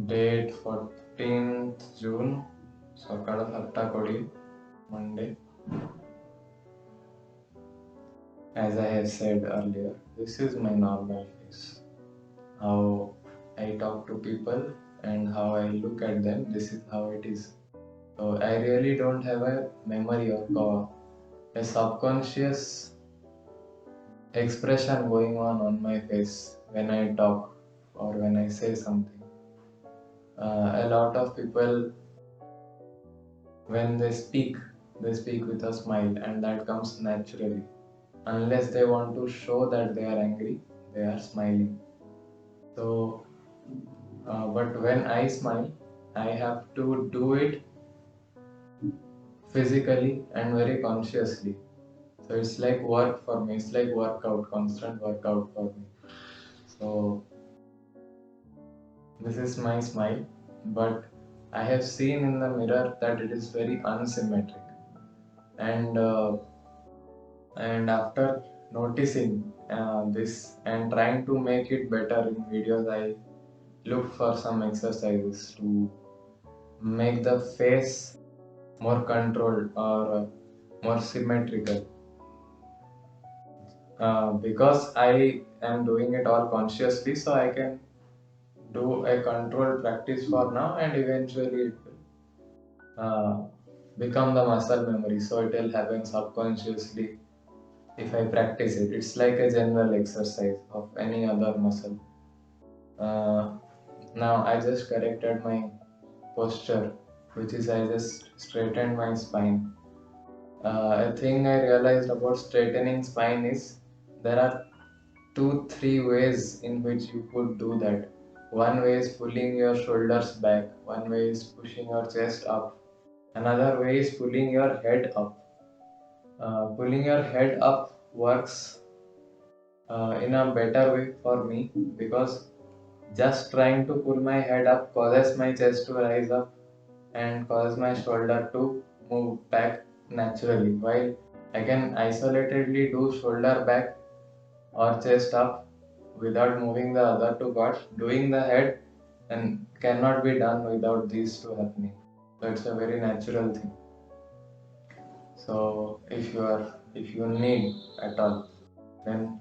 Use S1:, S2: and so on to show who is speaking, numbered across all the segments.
S1: Date 14th June, ସକାଳ 7:20, Monday. As I have said earlier, this is my normal face. How I talk to people and how I look at them, this is how it is. So I really don't have a memory or a subconscious expression going on my face when I talk or when I say something. A lot of people, when they speak with a smile, and that comes naturally. Unless they want to show that they are angry, they are smiling. So, but when I smile, I have to do it physically and very consciously. So it's like work for me. It's like workout, constant workout for me. So this is my smile, but I have seen in the mirror that it is very unsymmetric, and after noticing this and trying to make it better in videos, I looked for some exercises to make the face more controlled or more symmetrical. Because I am doing it all consciously, so I can do a controlled practice for now, and eventually it will become the muscle memory. So it will happen subconsciously if I practice it. It's like a general exercise of any other muscle. Now I just corrected my posture, which is I just straightened my spine. A thing I realized about straightening spine is there are 2-3 ways in which you could do that. One way is pulling your shoulders back, one way is pushing your chest up, another way is pulling your head up. Pulling your head up works in a better way for me, because just trying to pull my head up causes my chest to rise up and causes my shoulder to move back naturally, while I can isolatedly do shoulder back or chest up without moving the other two parts. Doing the head and cannot be done without these two happening. So it's a very natural thing. So if you need at all, then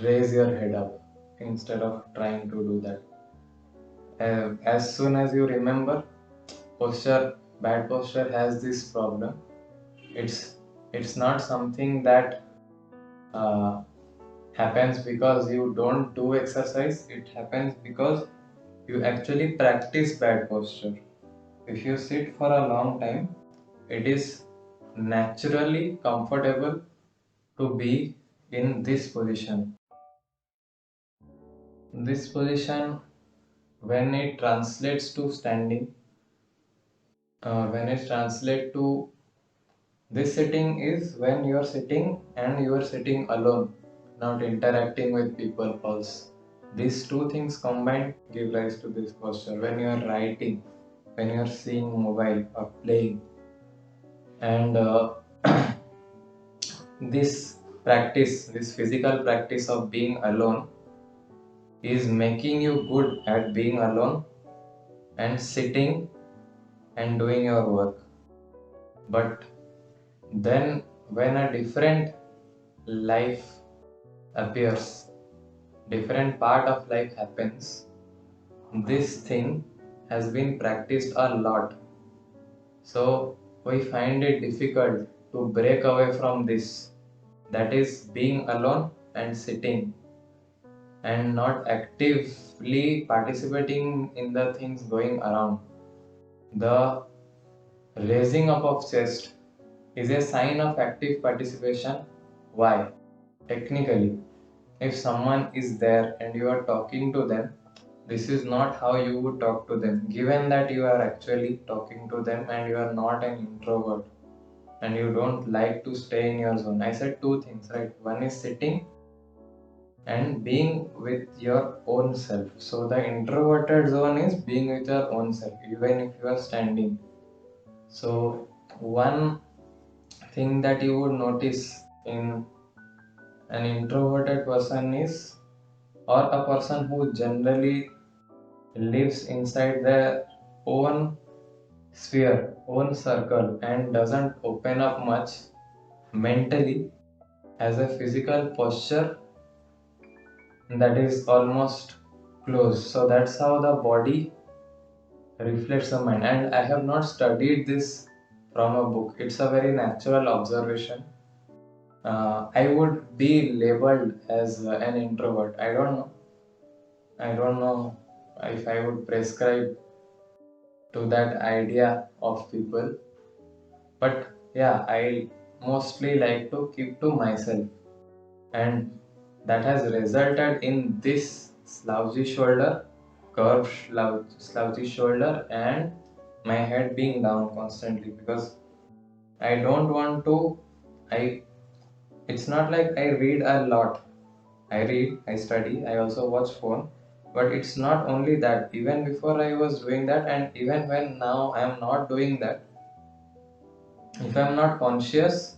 S1: raise your head up instead of trying to do that. As soon as you remember, bad posture has this problem. It's not something that uh, happens because you don't do exercise. It happens because you actually practice bad posture. If you sit for a long time, it is naturally comfortable to be in this position. This position, when it translates to standing, when it translates to this sitting, is when you are sitting and you are sitting alone, not interacting with people else. These two things combined give rise to this posture. When you are writing, when you are seeing mobile or playing, and this physical practice of being alone is making you good at being alone and sitting and doing your work. But then when a different life appears, different part of life happens, this thing has been practiced a lot. So we find it difficult to break away from this. That is being alone and sitting and not actively participating in the things going around. The raising up of chest is a sign of active participation. Why? Technically, if someone is there and you are talking to them, this is not how you would talk to them. Given that you are actually talking to them and you are not an introvert and you don't like to stay in your zone. I said two things, right? One is sitting and being with your own self. So the introverted zone is being with your own self, even if you are standing. So one thing that you would notice in an introverted person is, or a person who generally lives inside their own sphere, own circle, and doesn't open up much mentally, has a physical posture that is almost closed. So that's how the body reflects the mind. And I have not studied this from a book, it's a very natural observation. I would be labeled as an introvert. I don't know if I would prescribe to that idea of people. But yeah, I mostly like to keep to myself, and that has resulted in this slouchy shoulder, curved slouchy shoulder, and my head being down constantly because I don't want to. I It's not like I read a lot. I read, I study, I also watch phone, but it's not only that. Even before I was doing that, and even when now I am not doing that, if I'm not conscious,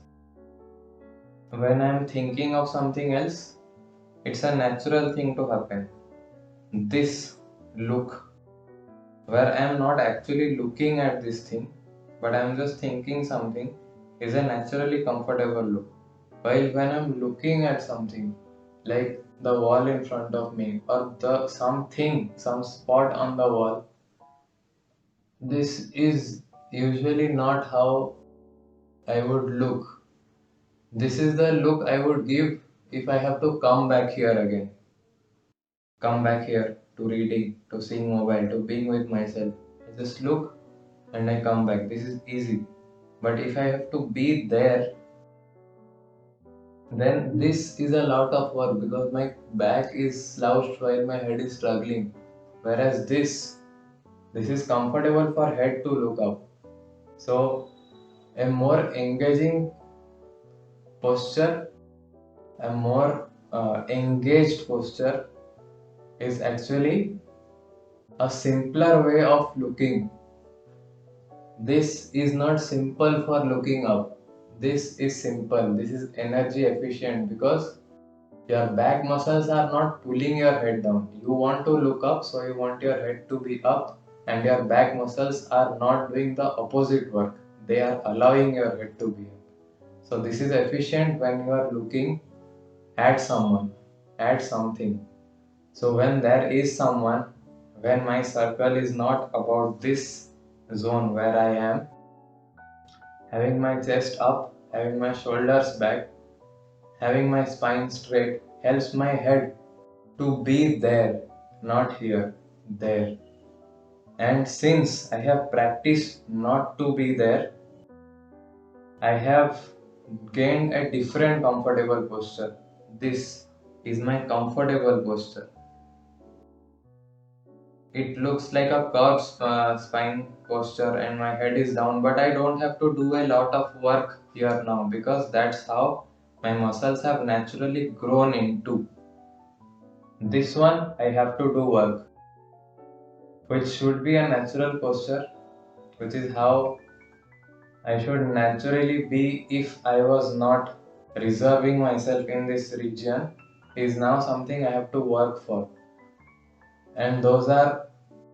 S1: when I'm thinking of something else, it's a natural thing to happen. This look, where I'm not actually looking at this thing, but I'm just thinking something, is a naturally comfortable look. While when I'm looking at something, like the wall in front of me, or the something, some spot on the wall, this is usually not how I would look. This is the look I would give if I have to come back here again. Come back here to reading, to seeing mobile, to being with myself. I just look and I come back. This is easy. But if I have to be there, then this is a lot of work because my back is slouched while my head is struggling. Whereas this is comfortable for head to look up. So a more engaging posture, a more engaged posture is actually a simpler way of looking. This is not simple for looking up. This is simple. This is energy efficient because your back muscles are not pulling your head down. You want to look up, so you want your head to be up, and your back muscles are not doing the opposite work. They are allowing your head to be up. So this is efficient when you are looking at someone, at something. So when there is someone, when my circle is not about this zone where I am, having my chest up, having my shoulders back, having my spine straight helps my head to be there, not here, there. And since I have practiced not to be there, I have gained a different comfortable posture. This is my comfortable posture. It looks like a curved spine posture and my head is down, but I don't have to do a lot of work here now because that's how my muscles have naturally grown into. This one I have to do work, which should be a natural posture, which is how I should naturally be if I was not reserving myself in this region, is now something I have to work for. And those are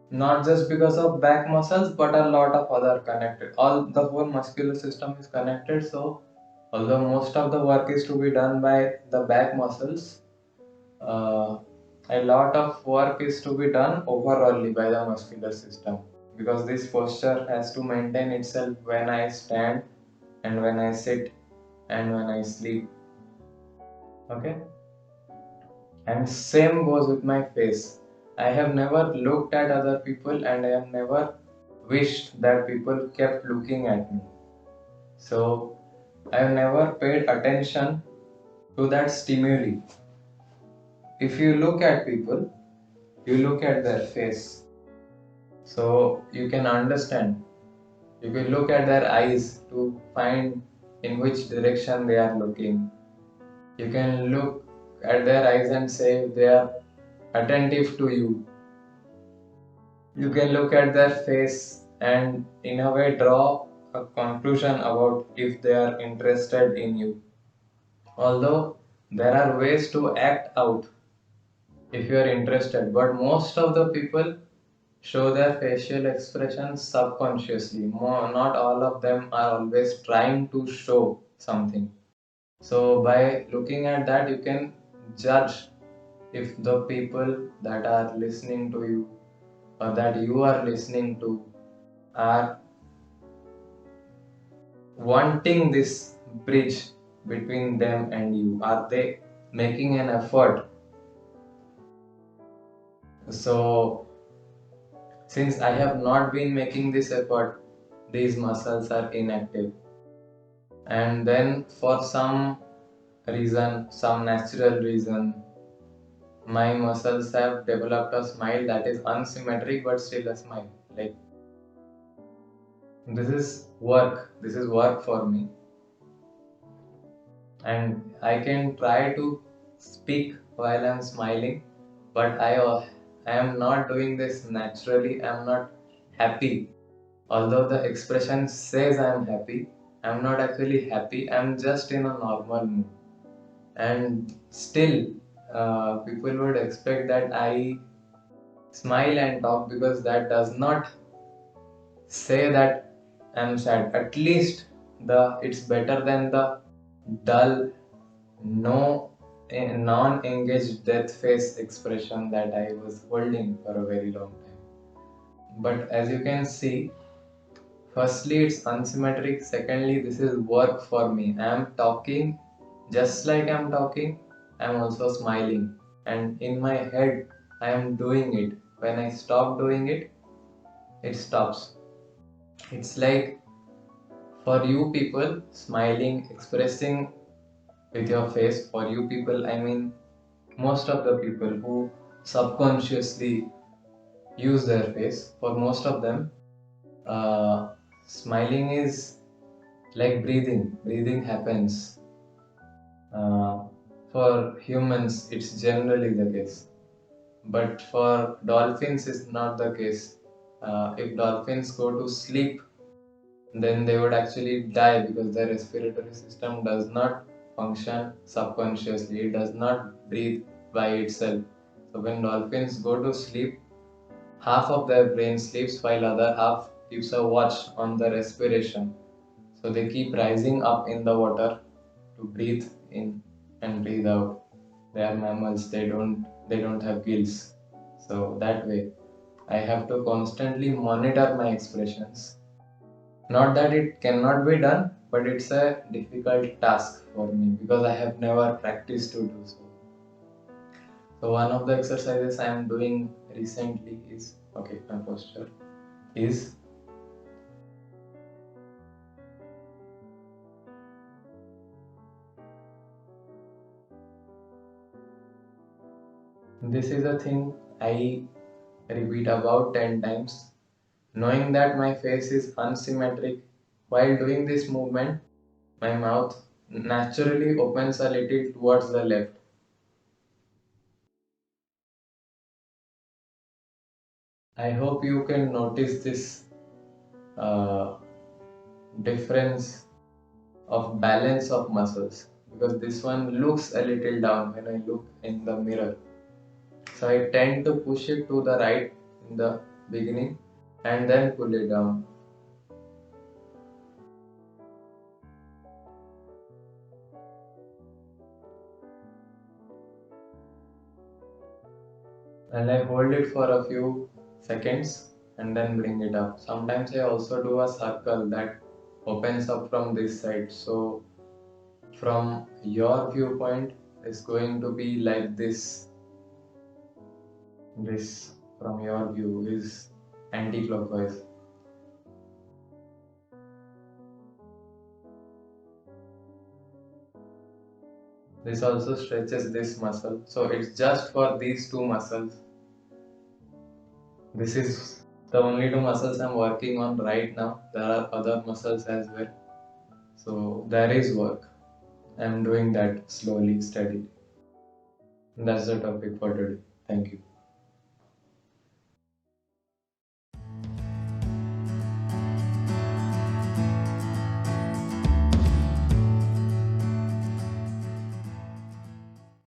S1: not just because of back muscles but a lot of other connected. All the whole muscular system is connected, so although most of the work is to be done by the back muscles, uh, a lot of work is to be done overall by the muscular system because this posture has to maintain itself when I stand and when I sit and when I sleep. Okay, and same goes with my face. I have never looked at other people and I have never wished that people kept looking at me. So I have never paid attention to that stimuli. If you look at people, you look at their face, so you can understand. You can look at their eyes to find in which direction they are looking. You can look at their eyes and say if they are attentive to you. You can look at their face and in a way draw a conclusion about if they are interested in you. Although there are ways to act out if you are interested, but most of the people show their facial expressions subconsciously. Not all of them are always trying to show something. So by looking at that, you can judge if the people that are listening to you or that you are listening to are wanting this bridge between them and you. Are they making an effort? So since I have not been making this effort, these muscles are inactive. And then for some reason, some natural reason, my muscles have developed a smile that is unsymmetric but still a smile. Like, this is work. This is work for me. And I can try to speak while I'm smiling, but I am not doing this naturally. I'm not happy. Although the expression says I'm happy, I'm not actually happy. I'm just in a normal mood. And still, people would expect that I smile and talk, because that does not say that I'm sad. At least it's better than the dull, no non-engaged death face expression that I was holding for a very long time. But as you can see, firstly it's unsymmetric. Secondly, this is work for me. I am talking just like I'm talking. I'm also smiling, and in my head I am doing it. When I stop doing it, it stops. It's like, for you people, smiling, expressing with your face, for you people, I mean most of the people who subconsciously use their face, for most of them, smiling is like breathing. Breathing happens. Uh, for humans, it's generally the case. But for dolphins, it's not the case. If dolphins go to sleep, then they would actually die, because their respiratory system does not function subconsciously. It does not breathe by itself. So when dolphins go to sleep, half of their brain sleeps while other half keeps a watch on the respiration. So they keep rising up in the water to breathe in and breathe out. They are mammals. They don't have gills. So that way, I have to constantly monitor my expressions. Not that it cannot be done, but it's a difficult task for me because I have never practiced to do so. So one of the exercises I am doing recently is, okay, my posture is, this is a thing I repeat about 10 times, knowing that my face is unsymmetric. While doing this movement, my mouth naturally opens a little towards the left. I hope you can notice this uh, difference of balance of muscles, because this one looks a little down when I look in the mirror. So I tend to push it to the right in the beginning and then pull it down. And I hold it for a few seconds and then bring it up. Sometimes I also do a circle that opens up from this side. So from your viewpoint, it's going to be like this. This from your view is anti-clockwise. This also stretches this muscle. So it's just for these two muscles. This is the only two muscles I'm working on right now. There are other muscles as well. So there is work. I'm doing that slowly, steadily. That's the topic for today. Thank you.